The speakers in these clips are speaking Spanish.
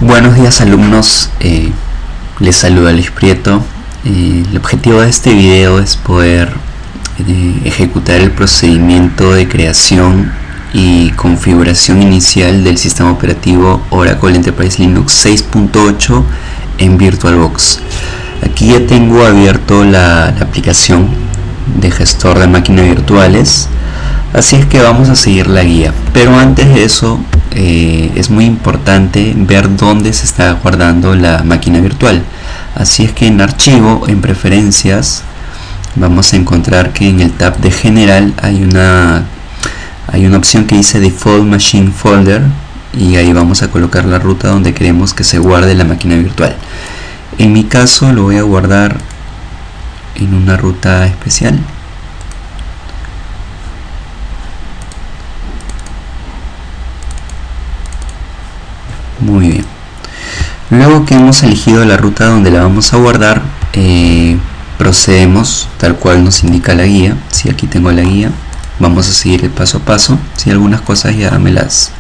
Buenos días alumnos, les saluda Luis Prieto. El objetivo de este video es poder ejecutar el procedimiento de creación y configuración inicial del sistema operativo Oracle Enterprise Linux 6.8 en VirtualBox. Aquí ya tengo abierto la aplicación de gestor de máquinas virtuales, así es que vamos a seguir la guía, pero antes de eso es muy importante ver dónde se está guardando la máquina virtual. Así es que en archivo, en preferencias, vamos a encontrar que en el tab de general hay una opción que dice Default Machine Folder, y ahí vamos a colocar la ruta donde queremos que se guarde la máquina virtual. En mi caso lo voy a guardar en una ruta especial. Muy bien. Luego que hemos elegido la ruta donde la vamos a guardar, procedemos tal cual nos indica la guía. Si aquí tengo la guía, vamos a seguir el paso a paso. Si algunas cosas ya me las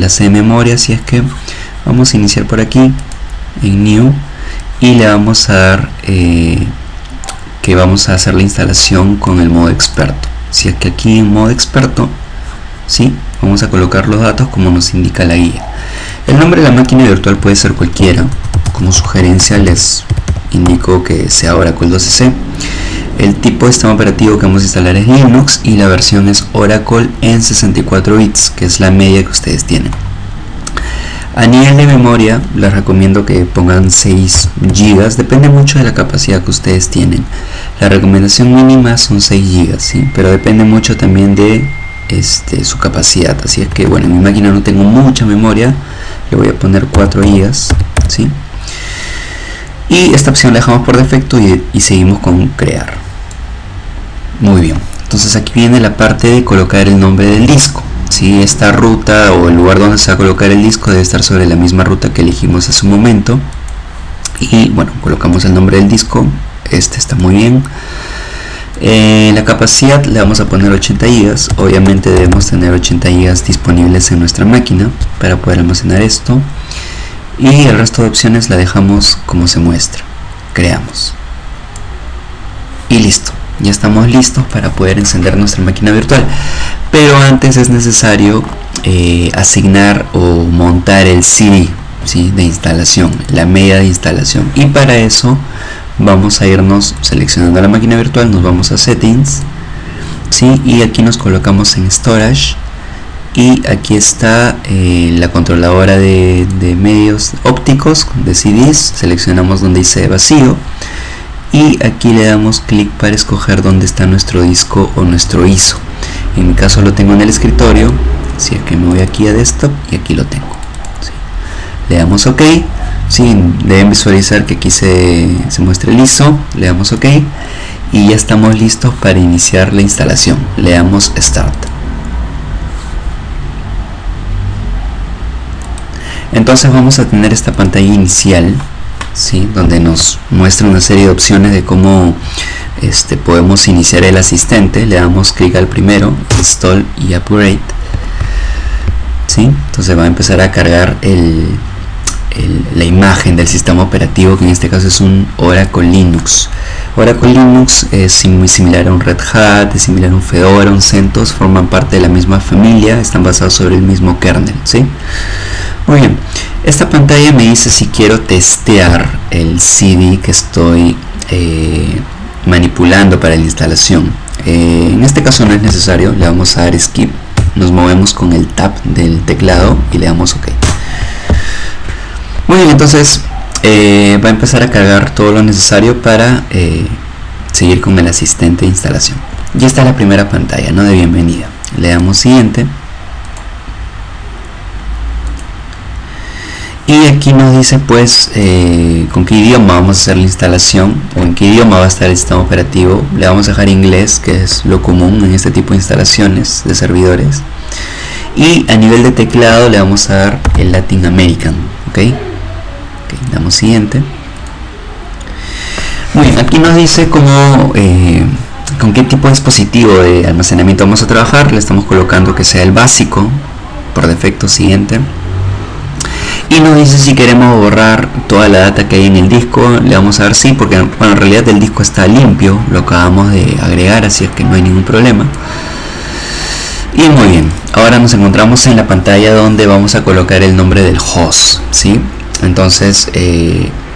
sé de memoria, así es que vamos a iniciar por aquí en New y le vamos a dar que vamos a hacer la instalación con el modo experto. Si es que aquí en modo experto, ¿sí? Vamos a colocar los datos como nos indica la guía. El nombre de la máquina virtual puede ser cualquiera. Como sugerencia les indico que sea Oracle 12c. El tipo de sistema operativo que vamos a instalar es Linux y la versión es Oracle en 64 bits, que es la media que ustedes tienen. A nivel de memoria les recomiendo que pongan 6 GB, depende mucho de la capacidad que ustedes tienen. La recomendación mínima son 6 GB, ¿sí? Pero depende mucho también de su capacidad, así es que bueno, en mi máquina no tengo mucha memoria, le voy a poner 4 GB, ¿sí? Y esta opción la dejamos por defecto y seguimos con crear. Muy bien, entonces aquí viene la parte de colocar el nombre del disco, ¿sí? Esta ruta o el lugar donde se va a colocar el disco debe estar sobre la misma ruta que elegimos hace un momento, y bueno, colocamos el nombre del disco. Este está muy bien. La capacidad le vamos a poner 80 GB. Obviamente debemos tener 80 GB disponibles en nuestra máquina para poder almacenar esto, y el resto de opciones la dejamos como se muestra. Creamos y listo, ya estamos listos para poder encender nuestra máquina virtual. Pero antes es necesario asignar o montar el CD, ¿sí? De instalación, la media de instalación, y para eso vamos a irnos seleccionando la máquina virtual, nos vamos a Settings, ¿sí? Y aquí nos colocamos en Storage, y aquí está la controladora de medios ópticos de CDs. Seleccionamos donde dice vacío y aquí le damos clic para escoger dónde está nuestro disco o nuestro ISO. En mi caso lo tengo en el escritorio, así que me voy aquí a Desktop y aquí lo tengo, ¿sí? Le damos OK. Sí, deben visualizar que aquí se muestra el ISO, le damos OK y ya estamos listos para iniciar la instalación. Le damos Start. Entonces vamos a tener esta pantalla inicial, ¿sí? Donde nos muestra una serie de opciones de cómo podemos iniciar el asistente. Le damos clic al primero, Install y Upgrade, ¿sí? Entonces va a empezar a cargar la imagen del sistema operativo, que en este caso es un Oracle Linux. Oracle Linux es muy similar a un Red Hat, es similar a un Fedora, un CentOS, forman parte de la misma familia, están basados sobre el mismo kernel, ¿sí? Muy bien, esta pantalla me dice si quiero testear el CD que estoy manipulando para la instalación. En este caso no es necesario, le vamos a dar Skip, nos movemos con el tab del teclado y le damos OK. Muy bien, entonces va a empezar a cargar todo lo necesario para seguir con el asistente de instalación. Ya está la primera pantalla, ¿no? De bienvenida. Le damos siguiente. Y aquí nos dice pues con qué idioma vamos a hacer la instalación o en qué idioma va a estar el sistema operativo. Le vamos a dejar inglés, que es lo común en este tipo de instalaciones de servidores. Y a nivel de teclado le vamos a dar el Latin American, ¿ok? Damos siguiente. Muy bien, aquí nos dice cómo, con qué tipo de dispositivo de almacenamiento vamos a trabajar. Le estamos colocando que sea el básico, por defecto, siguiente. y nos dice si queremos borrar toda la data que hay en el disco. Le vamos a dar sí, porque bueno, en realidad el disco está limpio, lo acabamos de agregar, así es que no hay ningún problema. Y muy bien, ahora nos encontramos en la pantalla donde vamos a colocar el nombre del host, ¿sí? Entonces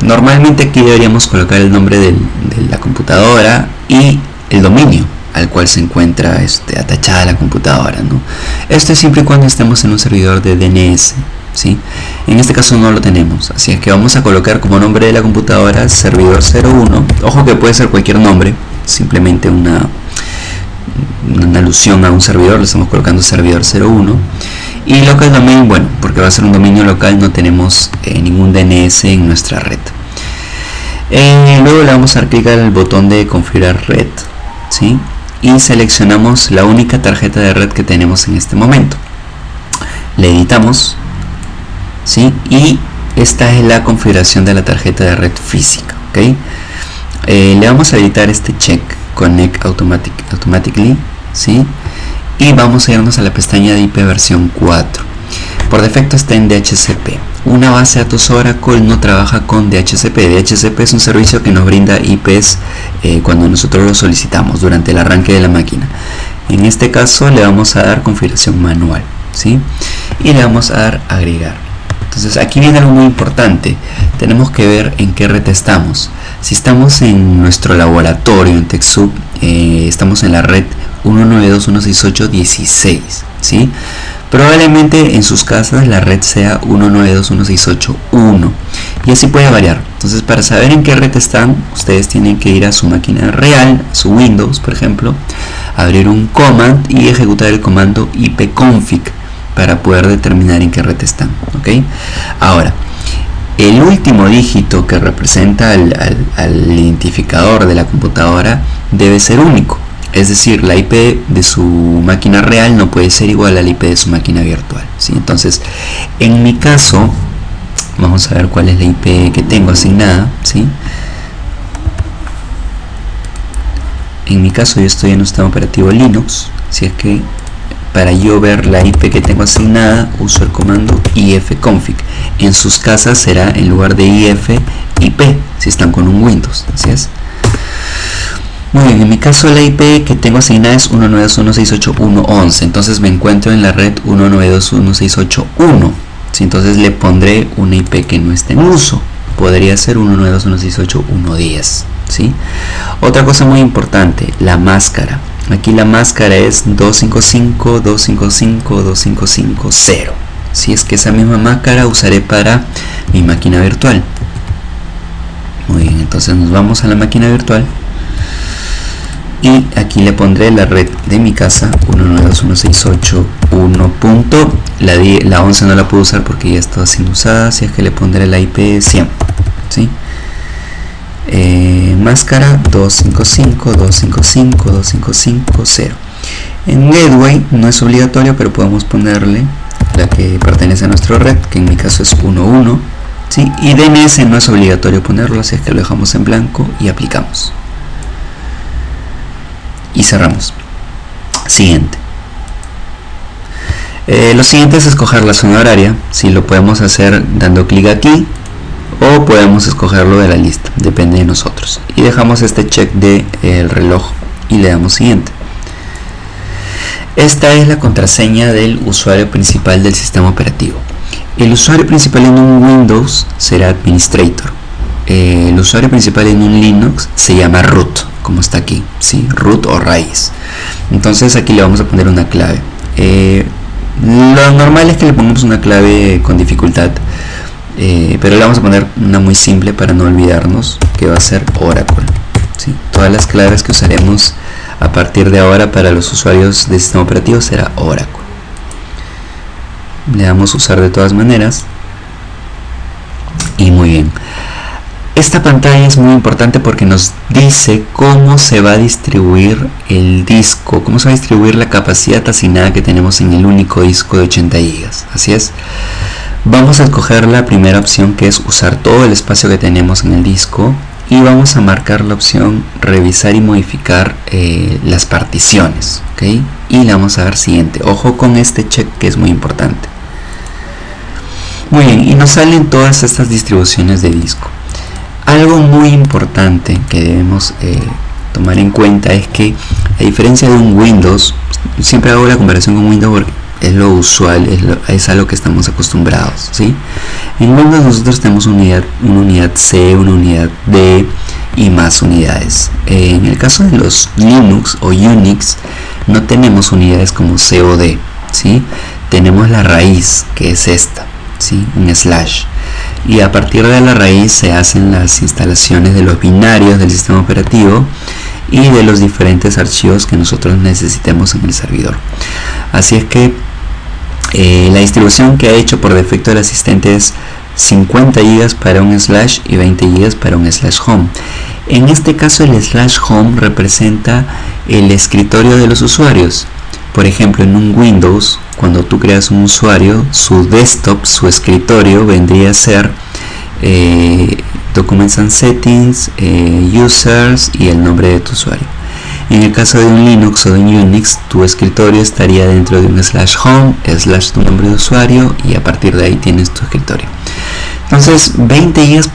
normalmente aquí deberíamos colocar el nombre de la computadora y el dominio al cual se encuentra atachada la computadora, ¿no? Esto es siempre y cuando estemos en un servidor de DNS, ¿sí? En este caso no lo tenemos, así es que vamos a colocar como nombre de la computadora servidor 01. Ojo que puede ser cualquier nombre, simplemente una alusión a un servidor, le estamos colocando servidor 01. Y local domain, bueno, porque va a ser un dominio local, no tenemos ningún DNS en nuestra red. Luego le vamos a dar clic al botón de configurar red, ¿sí? Y seleccionamos la única tarjeta de red que tenemos en este momento. Le editamos, ¿sí? Y esta es la configuración de la tarjeta de red física, ¿ok? Le vamos a editar este check Connect automatically, ¿sí? Y vamos a irnos a la pestaña de IP versión 4. Por defecto está en DHCP. Una base de datos Oracle no trabaja con DHCP. DHCP es un servicio que nos brinda IPs cuando nosotros lo solicitamos durante el arranque de la máquina. En este caso le vamos a dar configuración manual, ¿sí? Y le vamos a dar agregar. Entonces aquí viene algo muy importante. Tenemos que ver en qué red estamos. Si estamos en nuestro laboratorio en TechSoup, estamos en la red 192.168.16, ¿sí? Probablemente en sus casas la red sea 192.168.1 y así puede variar. Entonces, para saber en qué red están, ustedes tienen que ir a su máquina real, a su Windows, por ejemplo, abrir un command y ejecutar el comando ipconfig para poder determinar en qué red están, ¿ok? Ahora, el último dígito que representa al identificador de la computadora debe ser único. Es decir, la IP de su máquina real no puede ser igual a la IP de su máquina virtual, ¿sí? Entonces, en mi caso, vamos a ver cuál es la IP que tengo asignada, ¿sí? En mi caso yo estoy en un sistema operativo Linux, así es que para yo ver la IP que tengo asignada uso el comando ifconfig. En sus casas será en lugar de if, IP, si están con un Windows, así es. Muy bien, en mi caso la IP que tengo asignada es 192.168.1.11, entonces me encuentro en la red 192.168.1, ¿sí? Entonces le pondré una IP que no esté en uso, podría ser 192.168.1.10, ¿sí? Otra cosa muy importante, la máscara. Aquí la máscara es 255.255.255.0, si es que esa misma máscara usaré para mi máquina virtual. Muy bien, entonces nos vamos a la máquina virtual. Y aquí le pondré la red de mi casa 192.168.1. La 11 no la puedo usar porque ya está siendo usada, así es que le pondré la IP 100, ¿sí? Máscara 255.255.255.0. En Gateway no es obligatorio, pero podemos ponerle la que pertenece a nuestra red, que en mi caso es 11, ¿sí? Y DNS no es obligatorio ponerlo, así es que lo dejamos en blanco y aplicamos. Y cerramos. Siguiente. Lo siguiente es escoger la zona horaria. Si lo podemos hacer dando clic aquí o podemos escogerlo de la lista, depende de nosotros. Y dejamos este check de el reloj y le damos siguiente. Esta es la contraseña del usuario principal del sistema operativo. El usuario principal en un Windows será administrator. El usuario principal en un Linux se llama root, como está aquí, ¿sí? Root o raíz. Entonces aquí le vamos a poner una clave. Lo normal es que le pongamos una clave con dificultad, pero le vamos a poner una muy simple para no olvidarnos, que va a ser Oracle, ¿sí? Todas las claves que usaremos a partir de ahora para los usuarios del sistema operativo será Oracle. Le damos a usar de todas maneras y muy bien. Esta pantalla es muy importante porque nos dice cómo se va a distribuir el disco, cómo se va a distribuir la capacidad asignada que tenemos en el único disco de 80 GB. Así es, vamos a escoger la primera opción, que es usar todo el espacio que tenemos en el disco, y vamos a marcar la opción revisar y modificar las particiones, ¿ok? Y le vamos a dar siguiente. Ojo con este check que es muy importante. Muy bien, y nos salen todas estas distribuciones de disco. Algo muy importante que debemos tomar en cuenta es que, a diferencia de un Windows, siempre hago la comparación con Windows porque es lo usual, es a lo que estamos acostumbrados, ¿sí? En Windows nosotros tenemos una unidad C, una unidad D y más unidades. En el caso de los Linux o Unix no tenemos unidades como C o D, ¿sí? Tenemos la raíz, que es esta, ¿sí? Un slash, y a partir de la raíz se hacen las instalaciones de los binarios del sistema operativo y de los diferentes archivos que nosotros necesitemos en el servidor. Así es que la distribución que ha hecho por defecto el asistente es 50 GB para un slash y 20 GB para un slash home. En este caso el slash home representa el escritorio de los usuarios. Por ejemplo, en un Windows, cuando tú creas un usuario, su desktop, su escritorio vendría a ser Documents and Settings, Users y el nombre de tu usuario. En el caso de un Linux o de un Unix, tu escritorio estaría dentro de un slash home, slash tu nombre de usuario, y a partir de ahí tienes tu escritorio. Entonces 20 GB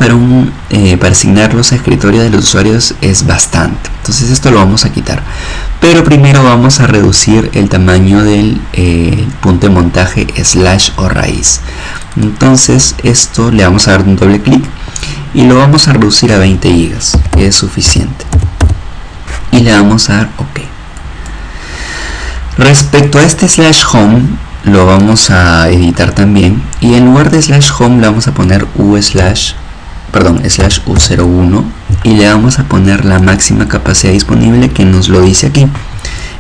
para asignar los escritorios de los usuarios es bastante. Entonces esto lo vamos a quitar. Pero primero vamos a reducir el tamaño del punto de montaje slash o raíz. Entonces esto le vamos a dar un doble clic y lo vamos a reducir a 20 GB, que es suficiente. Y le vamos a dar OK. Respecto a este slash home, lo vamos a editar también, y en lugar de slash home le vamos a poner slash u01 y le vamos a poner la máxima capacidad disponible, que nos lo dice aquí.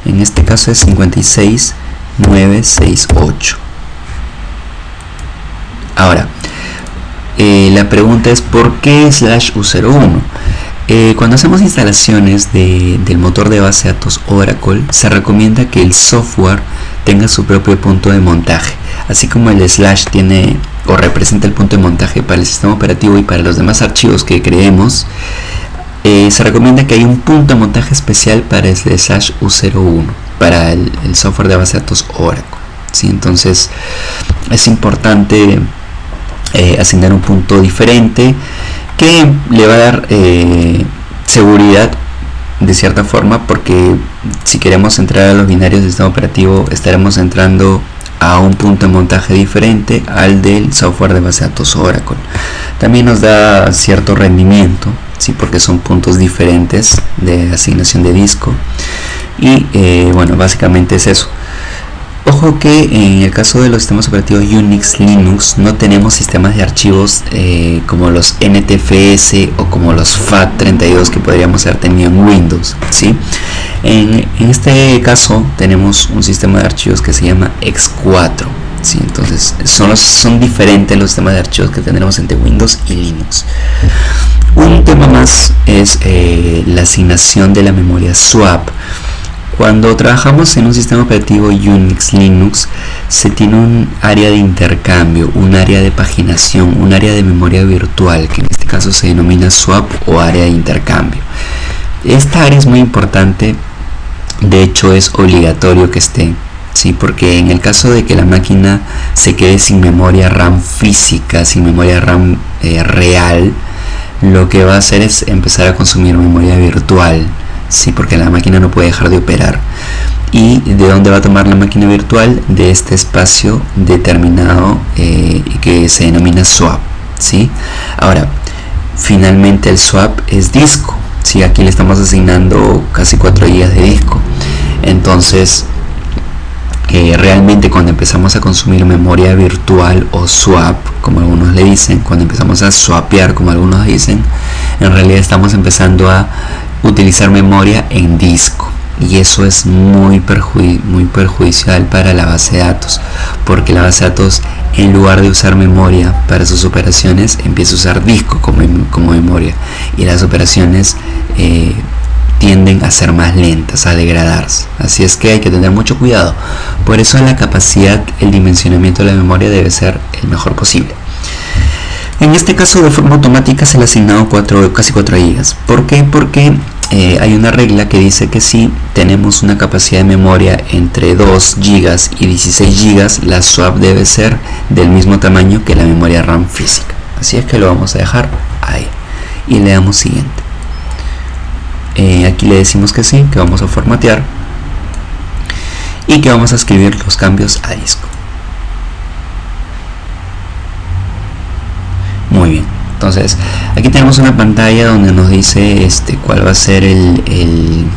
En este caso es 56968. Ahora, la pregunta es ¿por qué slash u01? Cuando hacemos instalaciones del motor de base de datos Oracle, se recomienda que el software tenga su propio punto de montaje, así como el slash tiene o representa el punto de montaje para el sistema operativo y para los demás archivos que creemos. Se recomienda que haya un punto de montaje especial para el slash u01 para el software de base de datos Oracle, ¿sí? Entonces es importante asignar un punto diferente que le va a dar seguridad de cierta forma, porque si queremos entrar a los binarios del sistema operativo estaremos entrando a un punto de montaje diferente al del software de base de datos Oracle. También nos da cierto rendimiento, ¿sí? Porque son puntos diferentes de asignación de disco. Y bueno, básicamente es eso. Ojo que en el caso de los sistemas operativos Unix, Linux, no tenemos sistemas de archivos como los NTFS o como los FAT32 que podríamos haber tenido en Windows, ¿sí? En este caso tenemos un sistema de archivos que se llama X4, ¿sí? Entonces son diferentes los sistemas de archivos que tendremos entre Windows y Linux. Un tema más es la asignación de la memoria swap. Cuando trabajamos en un sistema operativo Unix, Linux, se tiene un área de intercambio, un área de paginación, un área de memoria virtual, que en este caso se denomina swap o área de intercambio. Esta área es muy importante, de hecho es obligatorio que esté, ¿sí? Porque en el caso de que la máquina se quede sin memoria RAM física, sin memoria RAM real, lo que va a hacer es empezar a consumir memoria virtual. Sí, porque la máquina no puede dejar de operar. ¿Y de dónde va a tomar la máquina virtual? De este espacio determinado que se denomina swap, ¿sí? Ahora, finalmente el swap es disco, ¿sí? Aquí le estamos asignando casi 4 GB de disco. Entonces, realmente cuando empezamos a consumir memoria virtual o swap, como algunos le dicen, cuando empezamos a swapear, como algunos dicen, en realidad estamos empezando a utilizar memoria en disco, y eso es muy perjudicial para la base de datos, porque la base de datos, en lugar de usar memoria para sus operaciones, empieza a usar disco como memoria, y las operaciones tienden a ser más lentas, a degradarse. Así es que hay que tener mucho cuidado. Por eso la capacidad, el dimensionamiento de la memoria debe ser el mejor posible. En este caso, de forma automática se le ha asignado casi 4 GB. ¿Por qué? Porque hay una regla que dice que si tenemos una capacidad de memoria entre 2 GB y 16 GB, la swap debe ser del mismo tamaño que la memoria RAM física. Así es que lo vamos a dejar ahí y le damos siguiente. Aquí le decimos que sí, que vamos a formatear y que vamos a escribir los cambios a disco. Muy bien, entonces aquí tenemos una pantalla donde nos dice cuál va a ser el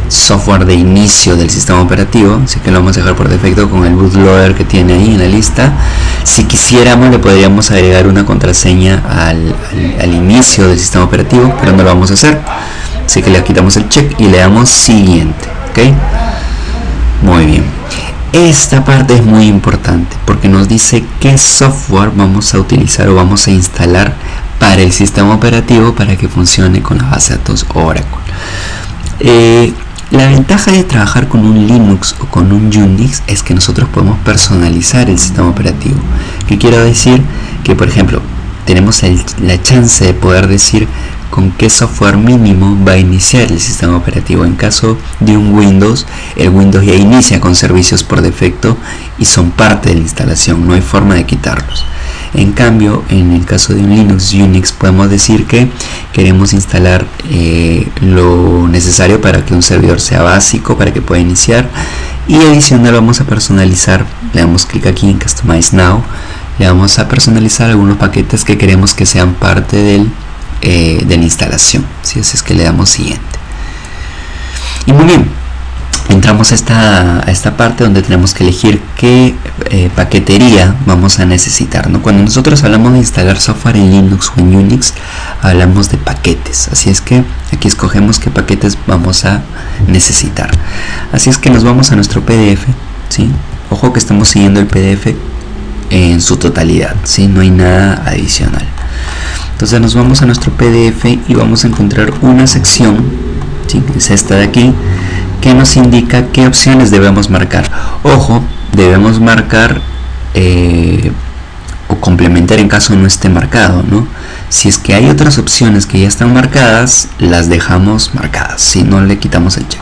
software de inicio del sistema operativo, así que lo vamos a dejar por defecto con el bootloader que tiene ahí en la lista. Si quisiéramos le podríamos agregar una contraseña al inicio del sistema operativo, pero no lo vamos a hacer, así que le quitamos el check y le damos siguiente. ¿Ok? Muy bien, esta parte es muy importante porque nos dice qué software vamos a utilizar o vamos a instalar para el sistema operativo para que funcione con la base de datos Oracle. La ventaja de trabajar con un Linux o con un Unix es que nosotros podemos personalizar el sistema operativo. ¿Qué quiero decir? Que por ejemplo tenemos la chance de poder decir con qué software mínimo va a iniciar el sistema operativo. En caso de un Windows, el Windows ya inicia con servicios por defecto y son parte de la instalación, no hay forma de quitarlos. En cambio, en el caso de un Linux, Unix, podemos decir que queremos instalar lo necesario para que un servidor sea básico, para que pueda iniciar, y adicional vamos a personalizar. Le damos clic aquí en Customize Now, le vamos a personalizar algunos paquetes que queremos que sean parte de la instalación. ¿Sí? Así es que le damos siguiente. Y muy bien, entramos a esta parte donde tenemos que elegir qué paquetería vamos a necesitar, ¿no? Cuando nosotros hablamos de instalar software en Linux o en Unix, hablamos de paquetes, así es que aquí escogemos qué paquetes vamos a necesitar. Así es que nos vamos a nuestro PDF, ¿sí? Ojo que estamos siguiendo el PDF en su totalidad, ¿sí? No hay nada adicional. Entonces nos vamos a nuestro PDF y vamos a encontrar una sección, ¿sí? Que es esta de aquí, que nos indica qué opciones debemos marcar. Ojo, debemos marcar o complementar en caso no esté marcado, ¿no? Si es que hay otras opciones que ya están marcadas, las dejamos marcadas, si no le quitamos el check.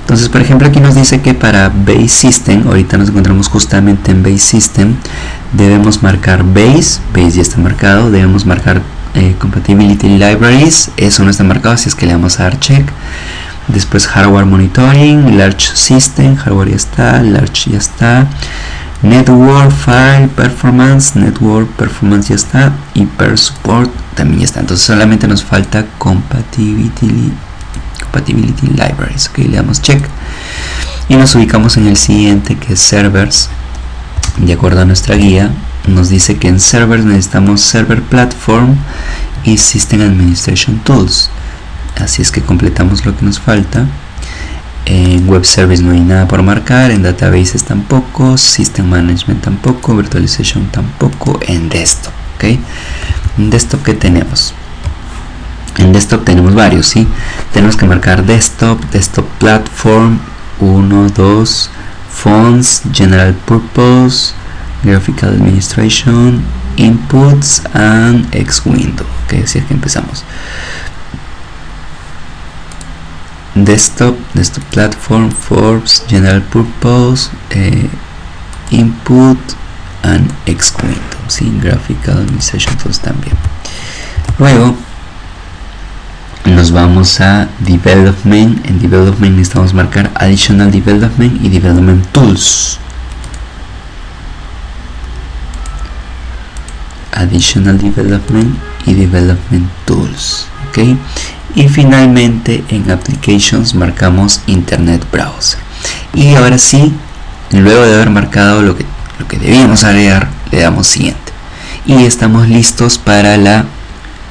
Entonces, por ejemplo, aquí nos dice que para Base System, ahorita nos encontramos justamente en Base System, debemos marcar Base ya está marcado, debemos marcar Compatibility Libraries, eso no está marcado, así es que le vamos a dar check. Después Hardware Monitoring, Large System, Hardware ya está, Large ya está, Network File Performance, Network Performance ya está, y Per Support también ya está. Entonces solamente nos falta Compatibility Libraries. Ok, le damos check y nos ubicamos en el siguiente, que es Servers. De acuerdo a nuestra guía, nos dice que en Servers necesitamos Server Platform y System Administration Tools. Así es que completamos lo que nos falta. En Web Service no hay nada por marcar, en Databases tampoco, System Management tampoco, Virtualization tampoco, en Desktop. ¿Ok? En Desktop, ¿qué tenemos? En Desktop tenemos varios, ¿sí? Tenemos que marcar Desktop, Desktop Platform, 1, 2, Fonts, General Purpose, Graphical Administration, Inputs, and X-Window. Ok, así es que empezamos. Desktop Platform, Forbes, General Purpose, Input and X-Window, ¿sí? Graphical Administration Tools también. Luego nos vamos a Development. En Development necesitamos marcar Additional Development y Development Tools. Additional Development y Development Tools. ¿Ok? Y finalmente en Applications marcamos Internet Browser. Y ahora sí, luego de haber marcado lo que debíamos agregar, le damos siguiente. Y estamos listos para la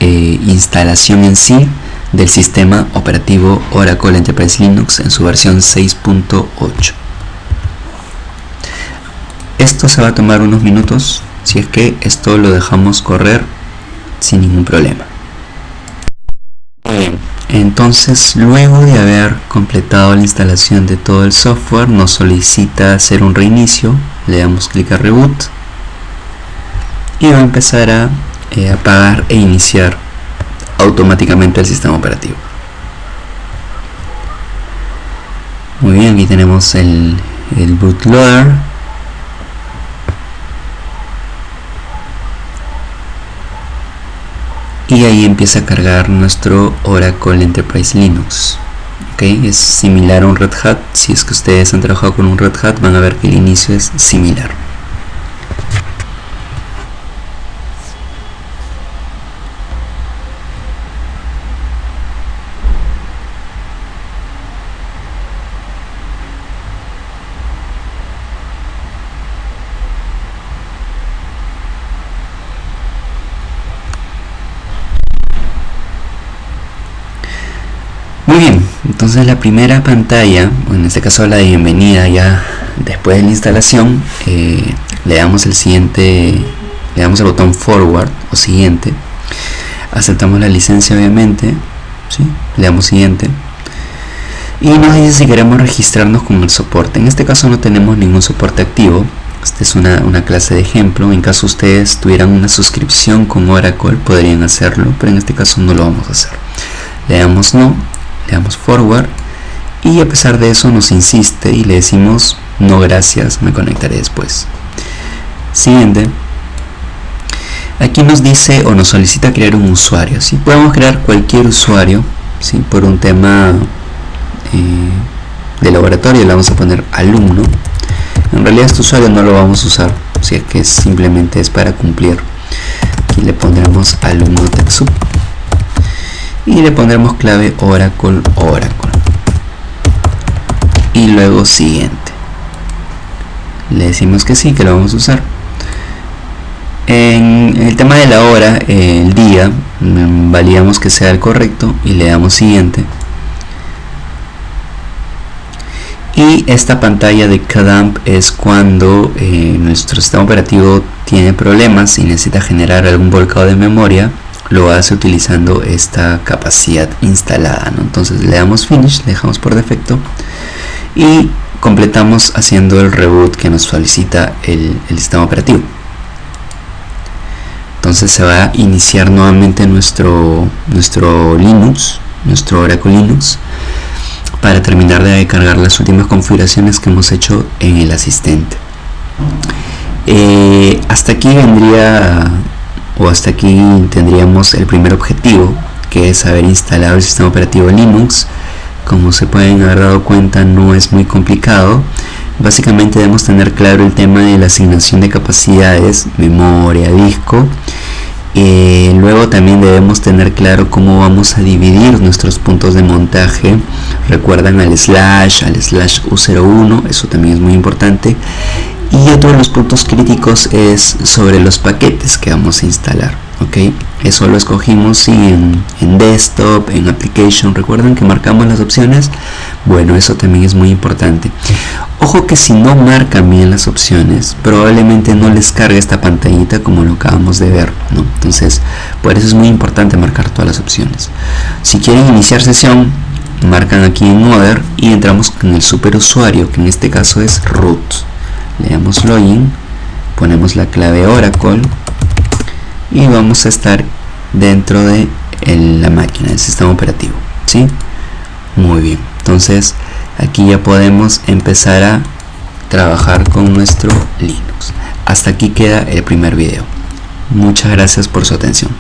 instalación en sí del sistema operativo Oracle Enterprise Linux en su versión 6.8. Esto se va a tomar unos minutos, si es que esto lo dejamos correr sin ningún problema. Entonces, luego de haber completado la instalación de todo el software, nos solicita hacer un reinicio. Le damos clic a Reboot y va a empezar a apagar e iniciar automáticamente el sistema operativo. Muy bien, aquí tenemos el bootloader. Y ahí empieza a cargar nuestro Oracle Enterprise Linux. Okay, es similar a un Red Hat. Si es que ustedes han trabajado con un Red Hat, van a ver que el inicio es similar. Muy bien, entonces la primera pantalla, en este caso la de bienvenida, ya después de la instalación, le damos el botón forward o siguiente, aceptamos la licencia obviamente, ¿sí? Le damos siguiente y nos dice si queremos registrarnos con el soporte. En este caso no tenemos ningún soporte activo. Esta es una clase de ejemplo. En caso ustedes tuvieran una suscripción con Oracle podrían hacerlo, pero en este caso no lo vamos a hacer. Le damos no, le damos forward y a pesar de eso nos insiste y le decimos no gracias, me conectaré después. Siguiente. Aquí nos dice o nos solicita crear un usuario. ¿Sí? Podemos crear cualquier usuario, ¿sí? Por un tema de laboratorio le vamos a poner alumno. En realidad este usuario no lo vamos a usar, si es que simplemente es para cumplir. Aquí le pondremos alumno TechSoup y le pondremos clave Oracle y luego siguiente. Le decimos que sí, que lo vamos a usar. En el tema de la hora, el día, validamos que sea el correcto y le damos siguiente. Y esta pantalla de CADAMP es cuando nuestro sistema operativo tiene problemas y necesita generar algún volcado de memoria. Lo hace utilizando esta capacidad instalada, ¿no? Entonces le damos finish, le dejamos por defecto y completamos haciendo el reboot que nos solicita el sistema operativo. Entonces se va a iniciar nuevamente nuestro Linux, nuestro Oracle Linux, para terminar de cargar las últimas configuraciones que hemos hecho en el asistente. Hasta aquí tendríamos el primer objetivo, que es haber instalado el sistema operativo Linux. Como se pueden haber dado cuenta, no es muy complicado. Básicamente debemos tener claro el tema de la asignación de capacidades, memoria, disco. Luego también debemos tener claro cómo vamos a dividir nuestros puntos de montaje. Recuerdan al slash U01, eso también es muy importante. Y otro de los puntos críticos es sobre los paquetes que vamos a instalar. ¿Okay? Eso lo escogimos en desktop, en application. Recuerden que marcamos las opciones. Bueno, eso también es muy importante. Ojo que si no marcan bien las opciones, probablemente no les cargue esta pantallita como lo acabamos de ver, ¿no? Entonces, por eso es muy importante marcar todas las opciones. Si quieren iniciar sesión, marcan aquí en Other y entramos con el superusuario, que en este caso es root. Le damos login, ponemos la clave Oracle y vamos a estar dentro de la máquina, del sistema operativo, ¿sí? Muy bien, entonces aquí ya podemos empezar a trabajar con nuestro Linux. Hasta aquí queda el primer video. Muchas gracias por su atención.